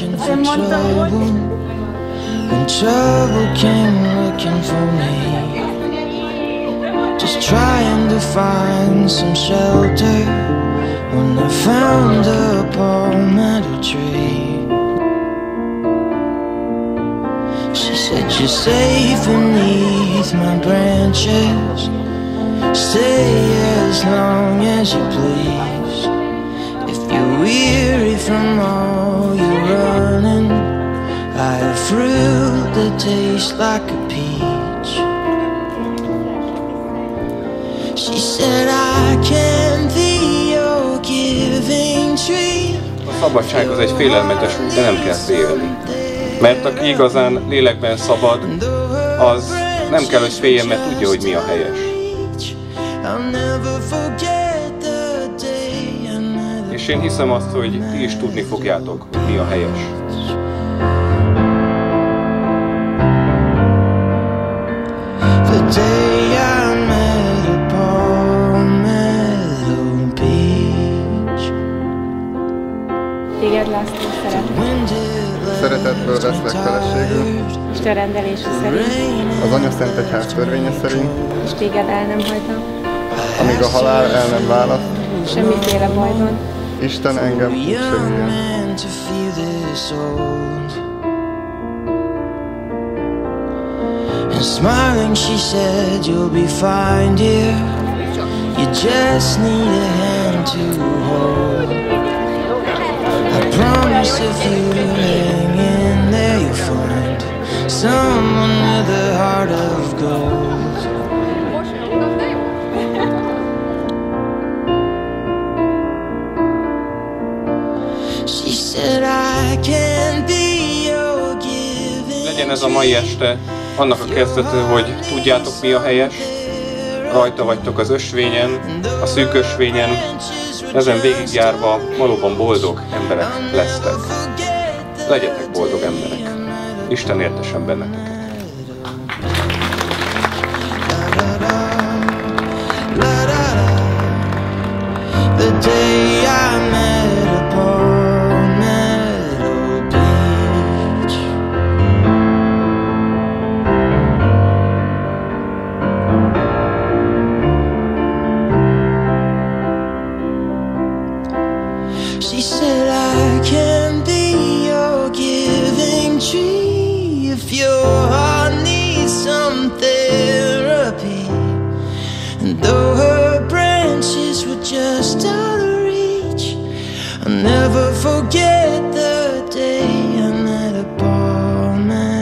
looking for trouble, when trouble came looking for me, just trying to find some shelter, when I found a palmetto tree. She said, you're safe beneath my branches, stay as long as you please. If you're weary from all your running, I have fruit that tastes like a peach. She said, I can be your giving tree. A szabadság az egy félelmetes út, de nem kell félni. Mert aki igazán lélekben szabad, az nem kell, hogy féljen, mert tudja, hogy mi a helyes. És én hiszem azt, hogy ti is tudni fogjátok, hogy mi a helyes. Téged, László, szeretlek. Szeretetből veszlek feleségül. Isten rendelése szerint. Az Anyaszentegyház törvénye szerint. És téged el nem hagynak. Amíg a halál el nem választ. Semmiféle bajban. Isten engem úgy segítsen. Smiling, she said, you'll be fine, dear. You just need a hand to hold. I promise if you hang in there, you'll find someone with a heart of gold. She said, I can be your giving. Legyen ez a mai este annak a kezdete, hogy tudjátok, mi a helyes, rajta vagytok az ösvényen, a szűk ösvényen, ezen végigjárva valóban boldog emberek lesztek. Legyetek boldog emberek. Isten éltessen benneteket. She said, I can be your giving tree if your heart needs some therapy. And though her branches were just out of reach, I'll never forget the day I met a palmetto.